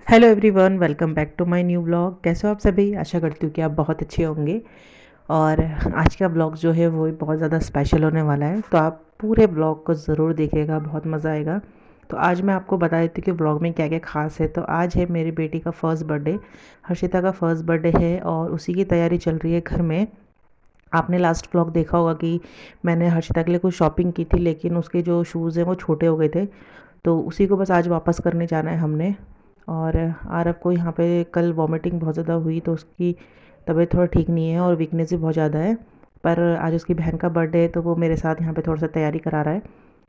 Hello everyone, welcome back to my new vlog. कैसे हो आप सभी? आशा करती हूँ कि आप बहुत अच्छे होंगे। और आज का व्लॉग जो है वो बहुत ज़्यादा स्पेशल होने वाला है, तो आप पूरे व्लॉग को ज़रूर देखिएगा, बहुत मज़ा आएगा। तो आज मैं आपको बता देती हूँ कि व्लॉग में क्या क्या खास है। तो आज है मेरी बेटी का फर्स्ट बर्थडे, हर्षिता का फर्स्ट बर्थडे है और उसी की तैयारी चल रही है घर में। आपने लास्ट व्लॉग देखा होगा कि मैंने हर्षिता के लिए कुछ शॉपिंग की थी, लेकिन उसके जो शूज़ हैं वो छोटे हो गए थे, तो उसी को बस आज वापस करने जाना है हमने। और आरव को यहाँ पे कल वॉमिटिंग बहुत ज़्यादा हुई, तो उसकी तबीयत थोड़ा ठीक नहीं है और वीकनेस भी बहुत ज़्यादा है। पर आज उसकी बहन का बर्थडे है, तो वो मेरे साथ यहाँ पे थोड़ा सा तैयारी करा रहा है।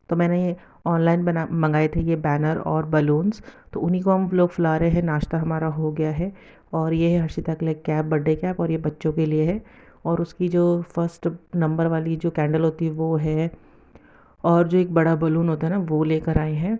तो मैंने ये ऑनलाइन बना मंगाए थे ये बैनर और बलून्स, तो उन्हीं को हम लोग फुला रहे हैं। नाश्ता हमारा हो गया है और ये है हर्षिता के लिए कैप, बर्थडे कैप, और ये बच्चों के लिए है। और उसकी जो फर्स्ट नंबर वाली जो कैंडल होती है वो है, और जो एक बड़ा बलून होता है ना वो लेकर आए हैं।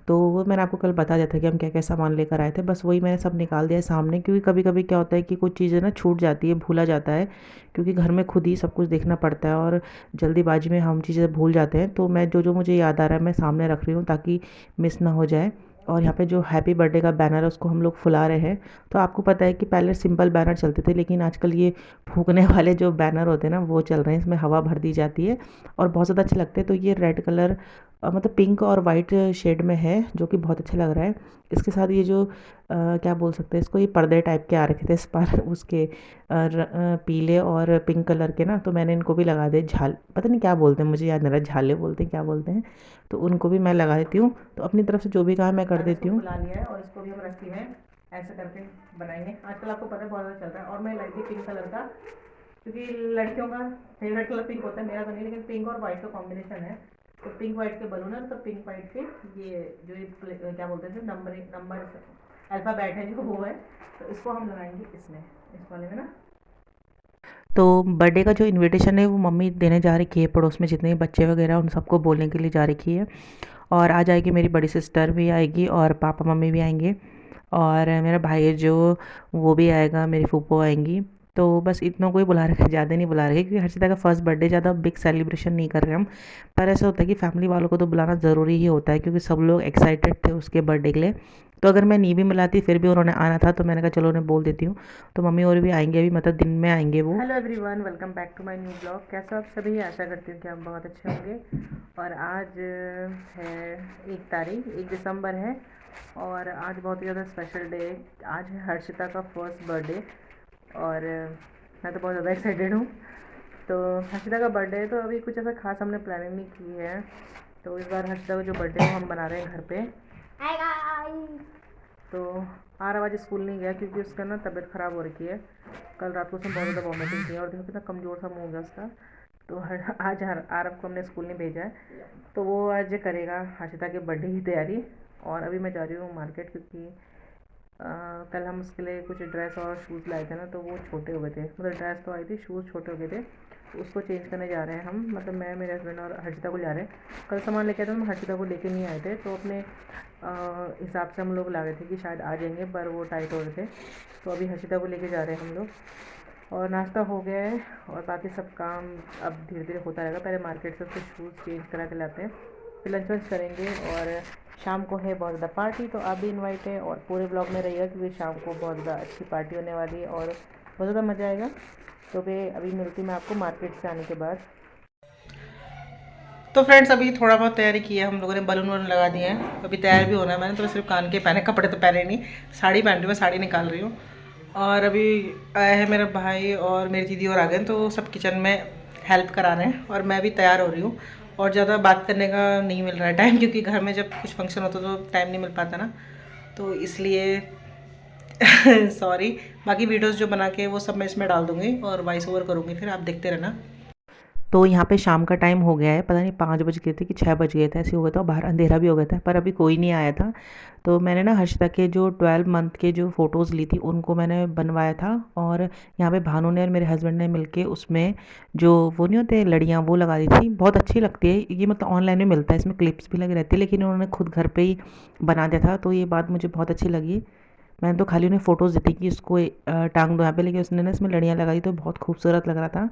तो वो मैंने आपको कल बता दिया था कि हम क्या क्या सामान लेकर आए थे, बस वही मैंने सब निकाल दिया है सामने, क्योंकि कभी कभी क्या होता है कि कुछ चीज़ें ना छूट जाती है, भूला जाता है, क्योंकि घर में खुद ही सब कुछ देखना पड़ता है और जल्दीबाजी में हम चीज़ें भूल जाते हैं। तो मैं जो जो मुझे याद आ रहा है मैं सामने रख रही हूँ ताकि मिस ना हो जाए। और यहाँ पे जो हैप्पी बर्थडे का बैनर है उसको हम लोग फुला रहे हैं। तो आपको पता है कि पहले सिंपल बैनर चलते थे, लेकिन आजकल ये फूकने वाले जो बैनर होते हैं ना वो चल रहे हैं, इसमें हवा भर दी जाती है और बहुत ज़्यादा अच्छे लगते हैं। तो ये रेड कलर, मतलब पिंक और वाइट शेड में है, जो कि बहुत अच्छा लग रहा है। इसके साथ ये जो क्या बोल सकते हैं इसको, ये पर्दे टाइप के आ रखे थे इस पर उसके पीले और पिंक कलर के ना, तो मैंने इनको भी लगा दिए। पता नहीं क्या बोलते हैं, मुझे याद नहीं रहा, झाले बोलते हैं क्या बोलते हैं, तो उनको भी मैं लगा देती हूँ। तो अपनी तरफ से जो भी काम मैं कर देती हूँ। बुला लिया है और इसको भी हम रस्सी में ऐसे करके बनाएंगे। आजकल आपको पता है बहुत ज़्यादा चल रहा है, और मैं लाई थी पिंक कलर का, क्योंकि लड़कियों का फेवरेट कलर पिंक होता है, मेरा तो नहीं, लेकिन पिंक और वाइट का कॉम्बिनेशन है। तो पिंक वाइट के बलून है, तो पिंक वाइट के ये जो ये क्या बोलते हैं नंबर अल्फ़ाबेट है जो वो है, तो इसको हम लगाएंगे इसमें, इस वाले में ना। तो बर्थडे का जो इनविटेशन है वो मम्मी देने जा रखी है, पड़ोस में जितने भी बच्चे वगैरह उन सबको बोलने के लिए जा रखी है। और आ जाएगी मेरी बड़ी सिस्टर भी आएगी और पापा मम्मी भी आएंगे, और मेरा भाई है जो वो भी आएगा, मेरी फूफो आएंगी। तो बस इतनों को ही बुला रखे, ज़्यादा नहीं बुला रखे, क्योंकि हर्षिता का फर्स्ट बर्थडे ज़्यादा बिग सेलिब्रेशन नहीं कर रहे हम। पर ऐसा होता है कि फैमिली वालों को तो बुलाना ज़रूरी ही होता है, क्योंकि सब लोग एक्साइटेड थे उसके बर्थडे के लिए। तो अगर मैं नहीं भी मिलाती फिर भी उन्होंने आना था, तो मैंने कहा चलो उन्हें बोल देती हूँ। तो मम्मी और भी आएंगे अभी, मतलब दिन में आएंगे वो। Hello everyone, welcome back to my new blog. कैसे हो आप सभी? आशा करती हूँ कि आप बहुत अच्छे होंगे। और आज है 1 तारीख, 1 दिसंबर है, और आज बहुत ही ज़्यादा स्पेशल डे। आज है हर्षिता का फर्स्ट बर्थडे, और मैं तो बहुत ज़्यादा एक्साइटेड हूँ। तो हर्षिता का बर्थडे है, तो अभी कुछ ऐसा खास हमने प्लानिंग नहीं की है। तो इस बार हर्षिता का जो बर्थडे है वो हम बना रहे हैं घर पे। तो आरव आज स्कूल नहीं गया क्योंकि उसका ना तबीयत ख़राब हो रखी है। कल रात को उसने बहुत ज़्यादा वॉमिटिंग की है, और देखो कितना कमज़ोर सा मुँह हो गया उसका। तो आज आरव को हमने स्कूल नहीं भेजा है, तो वो आज करेगा हर्षिता के बर्थडे की तैयारी। और अभी मैं जा रही हूँ मार्केट, क्योंकि कल हम उसके लिए कुछ ड्रेस और शूज़ लाए थे ना, तो वो छोटे हो गए थे, मतलब ड्रेस तो आई थी, शूज़ छोटे हो गए थे, तो उसको चेंज करने जा रहे हैं हम। मतलब मैं, मेरे हस्बैंड और हर्षिता को जा रहे हैं। कल सामान लेके आए थे, हम हर्षिता को लेके नहीं आए थे, तो अपने हिसाब से हम लोग ला रहे थे कि शायद आ जाएंगे, पर वो टाइट हो रहे थे। तो अभी हर्षिता को लेके जा रहे हैं हम लोग। और नाश्ता हो गया है और बाकी सब काम अब धीरे धीरे होता रहेगा। पहले मार्केट से उसके शूज़ चेंज करा के लाते हैं, फिर लंच वंच करेंगे। और शाम को है बहुत ज़्यादा पार्टी, तो आप भी इनवाइट है और पूरे ब्लॉग में रहिएगा, क्योंकि शाम को बहुत ज़्यादा अच्छी पार्टी होने वाली है और बहुत ज़्यादा मज़ा आएगा। तो फिर अभी मिलती मैं आपको मार्केट से आने के बाद। तो फ्रेंड्स, अभी थोड़ा बहुत तैयारी की है हम लोगों ने, बलून वलून लगा दिए हैं, अभी तैयार भी होना है। मैंने तो सिर्फ कान के पहने, कपड़े तो पहने नहीं, साड़ी पहन रही हूँ, मैं साड़ी निकाल रही हूँ। और अभी आया है मेरा भाई और मेरी दीदी और आ गए, तो सब किचन में हेल्प करा रहे हैं और मैं भी तैयार हो रही हूँ। और ज़्यादा बात करने का नहीं मिल रहा है टाइम, क्योंकि घर में जब कुछ फंक्शन होता तो टाइम नहीं मिल पाता ना, तो इसलिए सॉरी। बाकी वीडियोस जो बना के वो सब मैं इसमें डाल दूँगी और वॉइस ओवर करूँगी, फिर आप देखते रहना। तो यहाँ पे शाम का टाइम हो गया है, पता नहीं 5 बज गए थे कि 6 बज गए थे, ऐसे हो गया था, बाहर अंधेरा भी हो गया था, पर अभी कोई नहीं आया था। तो मैंने ना हर्षिता के जो 12 मंथ के जो फ़ोटोज़ ली थी उनको मैंने बनवाया था, और यहाँ पे भानु ने और मेरे हस्बैंड ने मिलके उसमें जो वो नहीं होते लड़ियाँ वो लगा दी थी। बहुत अच्छी लगती है ये, मतलब ऑनलाइन में मिलता है, इसमें क्लिप्स भी लगी रहती है, लेकिन उन्होंने खुद घर पर ही बना दिया था, तो ये बात मुझे बहुत अच्छी लगी। मैंने तो खाली उन्हें फ़ोटोज़ दी थी कि इसको टांग दो यहाँ पे, लेकिन उसने ना इसमें लड़ियाँ लगाई तो बहुत खूबसूरत लग रहा था।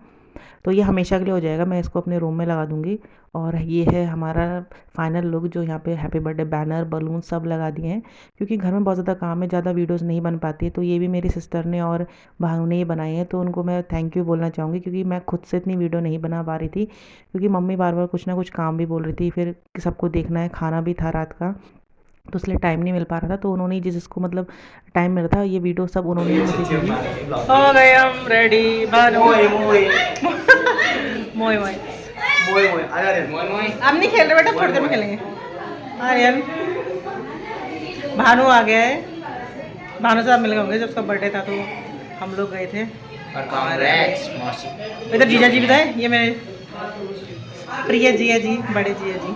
तो ये हमेशा के लिए हो जाएगा, मैं इसको अपने रूम में लगा दूँगी। और ये है हमारा फाइनल लुक, जो यहाँ पे हैप्पी बर्थडे बैनर, बलून सब लगा दिए हैं, क्योंकि घर में बहुत ज़्यादा काम है, ज़्यादा वीडियोस नहीं बन पाती है। तो ये भी मेरी सिस्टर ने और भानु ने ये बनाई है, तो उनको मैं थैंक यू बोलना चाहूँगी, क्योंकि मैं खुद से इतनी वीडियो नहीं बना पा रही थी, क्योंकि मम्मी बार बार कुछ ना कुछ काम भी बोल रही थी, फिर सबको देखना है, खाना भी था रात का, तो इसलिए टाइम नहीं मिल पा रहा था। तो उन्होंने जिसको मतलब टाइम मिला था, ये वीडियो सब उन्होंने ही मुझे दी। हो गए हम रेडी। भानु मोए मोए मोए मोए मोए मोए आर्यन मोए मोए, अब नहीं खेल रहे बेटा, थोड़ी देर में खेलेंगे। आर्यन, भानु आ गया है, भानु से आप मिल गए होंगे, जब उसका बर्थडे था तो हम लोग गए थे। इधर जीजा जी भी थे, ये मेरे प्रिय जिया जी, बड़े जिया जी।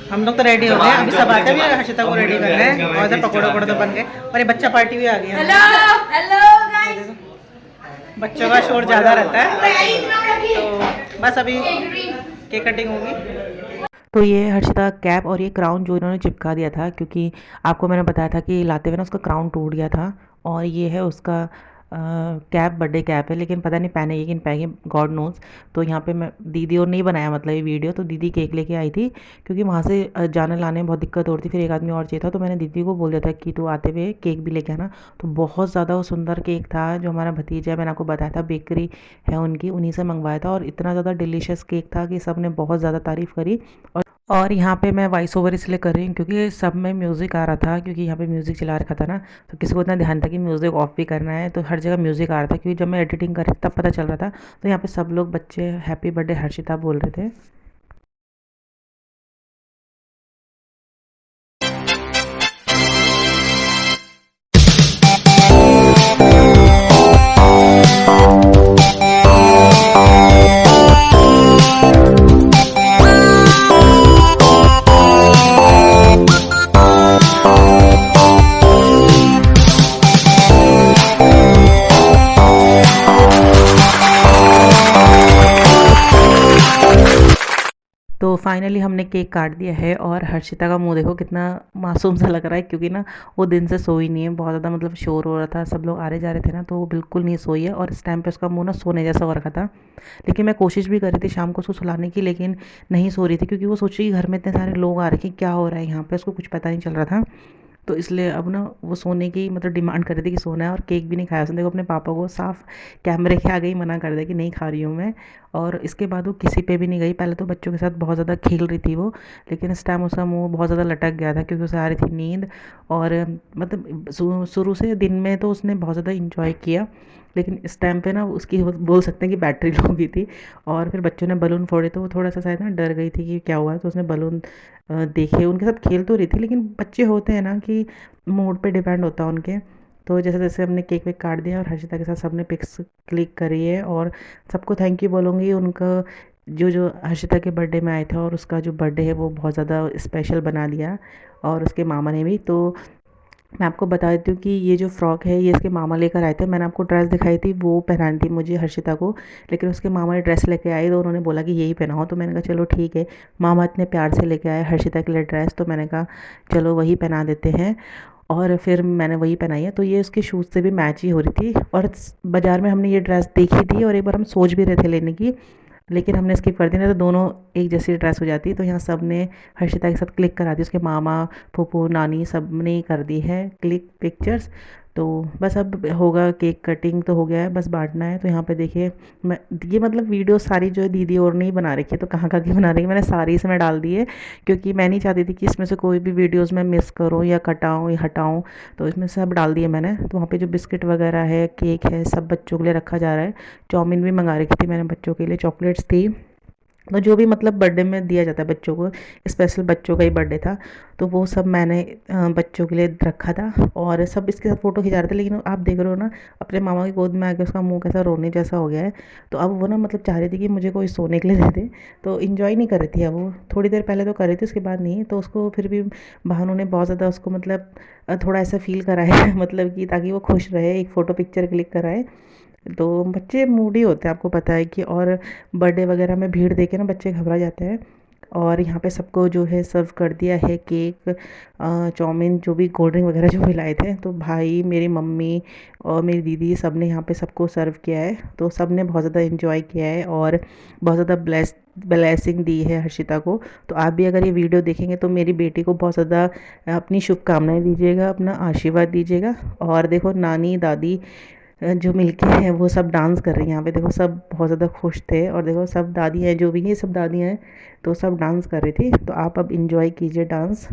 हम लोग तो रेडी हो गए, अभी सब आते हैं, हर्षिता को रेडी करना है, और इधर पकौड़े वकौड़े तो बन गए, और ये बच्चा पार्टी भी आ गया। हेलो हेलो गाइस, बच्चों का शोर ज़्यादा रहता है, तो बस अभी केक कटिंग होगी। तो ये हर्षिता कैप और ये क्राउन जो इन्होंने चिपका दिया था, क्योंकि आपको मैंने बताया था कि लाते हुए ना उसका क्राउन टूट गया था, और ये है उसका कैप, बर्थडे कैप है, लेकिन पता नहीं पहनेगी कि नहीं पहनेगी, गॉड नोज़। तो यहाँ पे मैं दीदी और नहीं बनाया मतलब ये वीडियो, तो दीदी केक लेके आई थी, क्योंकि वहाँ से जाने लाने में बहुत दिक्कत हो रही थी, फिर एक आदमी और चाहिए था, तो मैंने दीदी को बोल दिया था कि तू आते हुए केक भी लेके आना। तो बहुत ज़्यादा वो सुंदर केक था, जो हमारा भतीजा है, मैंने आपको बताया था बेकरी है उनकी, उन्हीं से मंगवाया था, और इतना ज़्यादा डिलीशियस केक था कि सब ने बहुत ज़्यादा तारीफ़ करी। और यहाँ पे मैं वॉइस ओवर इसलिए कर रही हूँ, क्योंकि सब में म्यूज़िक आ रहा था, क्योंकि यहाँ पे म्यूज़िक चला रखा था ना, तो किसी को इतना ध्यान था कि म्यूज़िक ऑफ भी करना है, तो हर जगह म्यूज़िक आ रहा था, क्योंकि जब मैं एडिटिंग कर रही थी तब पता चल रहा था। तो यहाँ पे सब लोग बच्चे हैप्पी बर्थडे हर्षिता बोल रहे थे। तो फाइनली हमने केक काट दिया है, और हर्षिता का मुंह देखो कितना मासूम सा लग रहा है, क्योंकि ना वो दिन से सोई नहीं है, बहुत ज़्यादा मतलब शोर हो रहा था, सब लोग आ रहे जा रहे थे ना, तो वो बिल्कुल नहीं सोई है, और इस टाइम पे उसका मुंह ना सोने जैसा हो रखा था। लेकिन मैं कोशिश भी कर रही थी शाम को उसको सुलाने की, लेकिन नहीं सो रही थी, क्योंकि वो सोची कि घर में इतने सारे लोग आ रहे हैं, क्या हो रहा है यहाँ पे, उसको कुछ पता नहीं चल रहा था। तो इसलिए अब ना वो सोने की मतलब डिमांड कर रही थी कि सोना है, और केक भी नहीं खाया उसने। देखो अपने पापा को साफ कैमरे के आगे ही मना कर दिया कि नहीं खा रही हूँ मैं। और इसके बाद वो किसी पे भी नहीं गई। पहले तो बच्चों के साथ बहुत ज़्यादा खेल रही थी वो, लेकिन इस टाइम उसका मुंह बहुत ज़्यादा लटक गया था, क्योंकि उसे आ रही थी नींद। और मतलब शुरू से दिन में तो उसने बहुत ज़्यादा इंजॉय किया, लेकिन इस टाइम पे ना उसकी बोल सकते हैं कि बैटरी लो गई थी। और फिर बच्चों ने बलून फोड़े, तो वो थोड़ा सा शायद ना डर गई थी कि क्या हुआ है, तो उसने बलून देखे, उनके साथ खेल तो रही थी, लेकिन बच्चे होते हैं ना कि मूड पे डिपेंड होता है उनके। तो जैसे जैसे हमने केक वेक काट दिया, और हर्षिता के साथ सबने पिक्स क्लिक करी है, और सबको थैंक यू बोलूँगी। उनका जो जो हर्षिता के बर्थडे में आए थे, और उसका जो बर्थडे है वो बहुत ज़्यादा स्पेशल बना दिया, और उसके मामा ने भी। तो मैं आपको बता देती हूँ कि ये जो फ़्रॉक है ये इसके मामा लेकर आए थे। मैंने आपको ड्रेस दिखाई थी, वो पहनानी थी मुझे हर्षिता को, लेकिन उसके मामा ने ड्रेस लेके आए, तो उन्होंने बोला कि यही पहनाओ। तो मैंने कहा चलो ठीक है, मामा इतने प्यार से लेके आए हर्षिता के लिए ड्रेस, तो मैंने कहा चलो वही पहना देते हैं। और फिर मैंने वही पहनाई है। तो ये उसके शूज़ से भी मैच ही हो रही थी, और बाज़ार में हमने ये ड्रेस देखी थी, और एक बार हम सोच भी रहे थे लेने की, लेकिन हमने स्किप कर दी, नहीं तो दोनों एक जैसी ड्रेस हो जाती। तो यहाँ सब ने हर्षिता के साथ क्लिक करा दी, उसके मामा, फूफू, नानी सब ने कर दी है क्लिक पिक्चर्स। तो बस अब होगा केक कटिंग, तो हो गया है, बस बांटना है। तो यहाँ पे देखिए, मैं ये मतलब वीडियो सारी जो है दीदी और ने ही बना रखी है, तो कहाँ कहाँ की बना रही है, मैंने सारी इसमें डाल दी है, क्योंकि मैं नहीं चाहती थी कि इसमें से कोई भी वीडियोज़ मैं मिस करूँ या कटाऊँ या हटाऊँ। तो इसमें सब डाल दिए मैंने। तो वहाँ पे जो बिस्किट वगैरह है, केक है, सब बच्चों के लिए रखा जा रहा है। चाउमीन भी मंगा रखी थी मैंने बच्चों के लिए, चॉकलेट्स थी। तो जो भी मतलब बर्थडे में दिया जाता है बच्चों को, स्पेशल बच्चों का ही बर्थडे था, तो वो सब मैंने बच्चों के लिए रखा था, और सब इसके साथ फ़ोटो खिंचा रहे थे। लेकिन आप देख रहे हो ना, अपने मामा की गोद में आके उसका मुंह कैसा रोने जैसा हो गया है। तो अब वो ना मतलब चाह रही थी कि मुझे कोई सोने के लिए दे दे, तो इन्जॉय नहीं कर रही थी। अब वो थोड़ी देर पहले तो कर रही थी, उसके बाद नहीं। तो उसको फिर भी बहनों ने बहुत ज़्यादा उसको मतलब थोड़ा ऐसा फील कराया मतलब कि ताकि वो खुश रहे, एक फ़ोटो पिक्चर क्लिक कराए। तो बच्चे मूडी होते हैं, आपको पता है कि, और बर्थडे वगैरह में भीड़ देख के ना बच्चे घबरा जाते हैं। और यहाँ पे सबको जो है सर्व कर दिया है केक, चाउमीन, जो भी कोल्ड ड्रिंक वगैरह जो भी लाए थे। तो भाई, मेरी मम्मी और मेरी दीदी सब ने यहाँ पे सबको सर्व किया है। तो सब ने बहुत ज़्यादा इन्जॉय किया है और बहुत ज़्यादा ब्लेसिंग दी है हर्षिता को। तो आप भी अगर ये वीडियो देखेंगे तो मेरी बेटी को बहुत ज़्यादा अपनी शुभकामनाएं दीजिएगा, अपना आशीर्वाद दीजिएगा। और देखो, नानी दादी जो मिलके हैं वो सब डांस कर रही हैं यहाँ पे। देखो, सब बहुत ज़्यादा खुश थे। और देखो, सब दादी हैं, जो भी ये सब दादियाँ हैं, तो सब डांस कर रही थी। तो आप अब इंजॉय कीजिए डांस।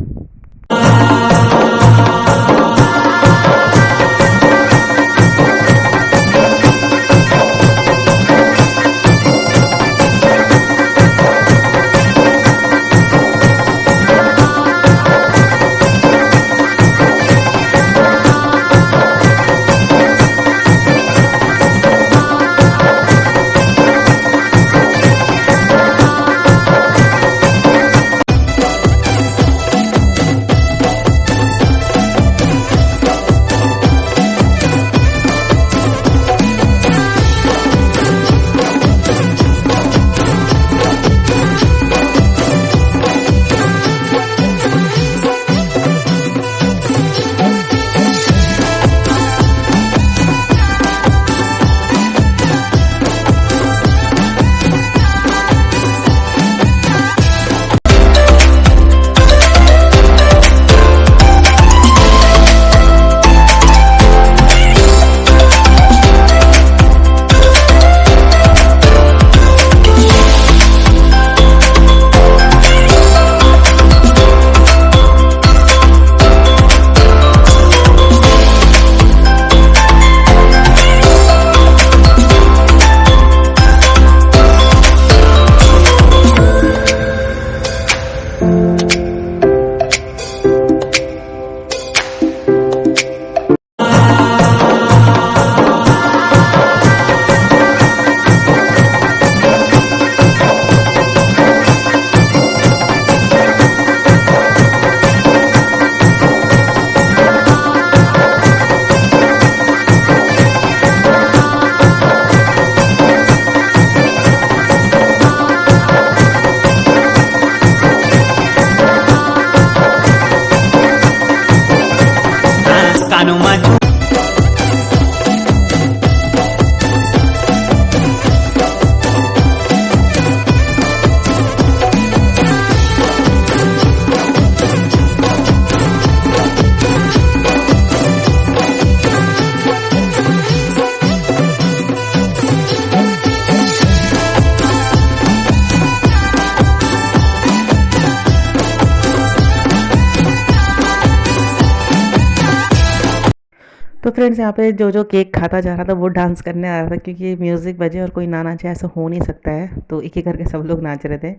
तो फ्रेंड्स, यहाँ पे जो जो केक खाता जा रहा था वो डांस करने आ रहा था, क्योंकि म्यूज़िक बजे और कोई ना नाचे ऐसा हो नहीं सकता है। तो एक एक करके सब लोग नाच रहे थे।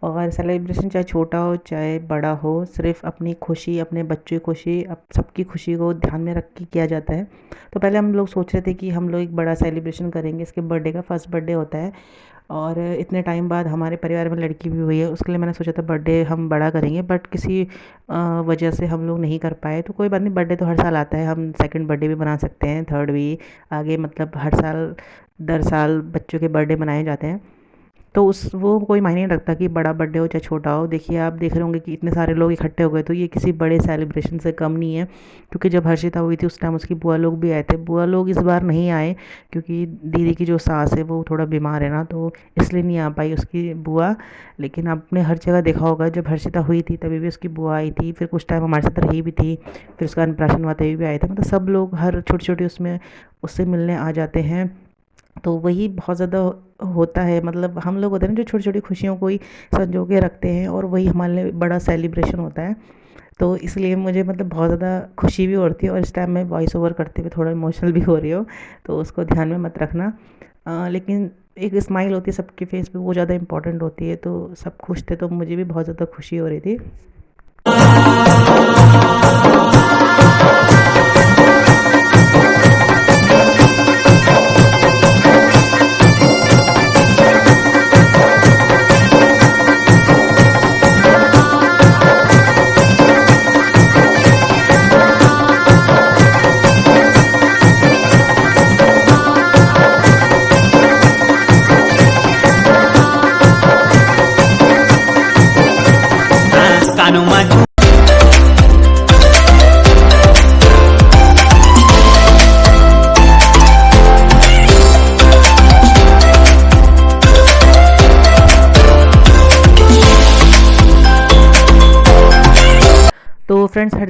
और सेलिब्रेशन चाहे छोटा हो चाहे बड़ा हो, सिर्फ अपनी खुशी, अपने बच्चों की खुशी, अब सबकी खुशी को ध्यान में रख के किया जाता है। तो पहले हम लोग सोच रहे थे कि हम लोग एक बड़ा सेलिब्रेशन करेंगे, इसके बर्थडे का फर्स्ट बर्थडे होता है और इतने टाइम बाद हमारे परिवार में लड़की भी हुई है, उसके लिए मैंने सोचा था बर्थडे हम बड़ा करेंगे। बट किसी वजह से हम लोग नहीं कर पाए। तो कोई बात नहीं, बर्थडे तो हर साल आता है, हम सेकंड बर्थडे भी बना सकते हैं, थर्ड भी आगे, मतलब हर साल दर साल बच्चों के बर्थडे मनाए जाते हैं। तो उस वो कोई मायने नहीं रखता कि बड़ा बर्थडे हो चाहे छोटा हो। देखिए, आप देख रहे होंगे कि इतने सारे लोग इकट्ठे हो गए, तो ये किसी बड़े सेलिब्रेशन से कम नहीं है। क्योंकि जब हर्षिता हुई थी उस टाइम उसकी बुआ लोग भी आए थे। बुआ लोग इस बार नहीं आए क्योंकि दीदी की जो सास है वो थोड़ा बीमार है ना, तो इसलिए नहीं आ पाई उसकी बुआ। लेकिन आपने हर जगह देखा होगा, जब हर्षिता हुई थी तभी भी उसकी बुआ आई थी, फिर कुछ टाइम हमारे साथ रही भी थी, फिर उसका अन्नप्राशन हुआ तभी भी आए थे। मतलब सब लोग हर छोटी छोटी उसमें उससे मिलने आ जाते हैं। तो वही बहुत ज़्यादा होता है, मतलब हम लोग होते हैं ना जो छोटी छोटी खुशियों को ही संजो के रखते हैं, और वही हमारे लिए बड़ा सेलिब्रेशन होता है। तो इसलिए मुझे मतलब बहुत ज़्यादा खुशी भी होती है। और इस टाइम मैं वॉइस ओवर करते हुए थोड़ा इमोशनल भी हो रही हूँ, तो उसको ध्यान में मत रखना। लेकिन एक स्माइल होती है सबके फेस पे, वो ज़्यादा इंपॉर्टेंट होती है। तो सब खुश थे, तो मुझे भी बहुत ज़्यादा खुशी हो रही थी।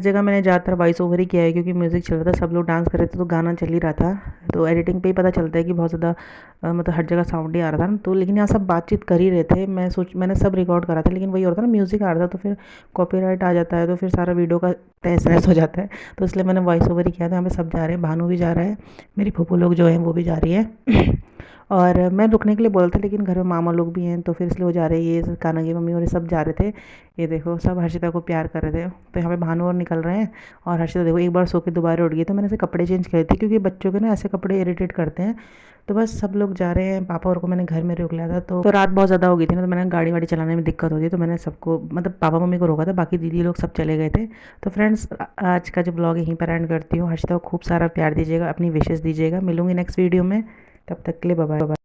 जगह मैंने ज़्यादातर वॉइस ओवर ही किया है क्योंकि म्यूज़िक चल रहा था, सब लोग डांस कर रहे थे तो गाना चल ही रहा था। तो एडिटिंग पे ही पता चलता है कि बहुत ज़्यादा मतलब हर जगह साउंड ही आ रहा था ना। तो लेकिन यहाँ सब बातचीत कर ही रहे थे, मैंने सब रिकॉर्ड करा था, लेकिन वही होता है ना, म्यूज़िक आ रहा था तो फिर कॉपीराइट आ जाता है, तो फिर सारा वीडियो का तहस नहस हो जाता है। तो इसलिए मैंने वॉइस ओवर ही किया था। यहाँ पे सब जा रहे हैं, भानु भी जा रहा है, मेरी फूफू लोग जो हैं वो भी जा रही है। और मैं रुकने के लिए बोला था, लेकिन घर में मामा लोग भी हैं तो फिर इसलिए वो जा रहे हैं। ये कान्हा की मम्मी और ये सब जा रहे थे। ये देखो सब हर्षिता को प्यार कर रहे थे। तो यहाँ पे भानु और निकल रहे हैं, और हर्षिता देखो एक बार सो के दोबारा उठ गई। तो मैंने ऐसे कपड़े चेंज करे थे क्योंकि बच्चों के ना ऐसे कपड़े इरिटेट करते हैं। तो बस सब लोग जा रहे हैं, पापा और को मैंने घर में रोक लिया था। तो रात बहुत ज़्यादा हो गई थी ना, तो मैंने गाड़ी वाड़ी चलाने में दिक्कत होती है, तो मैंने सबको मतलब पापा मम्मी को रोका था, बाकी दीदी लोग सब चले गए थे। तो फ्रेंड्स, आज का जो ब्लॉग यहीं पर एंड करती हूँ। हर्षिता को खूब सारा प्यार दीजिएगा, अपनी विशेष दीजिएगा। मिलूंगी नेक्स्ट वीडियो में, तब तक के लिए बाय बाय।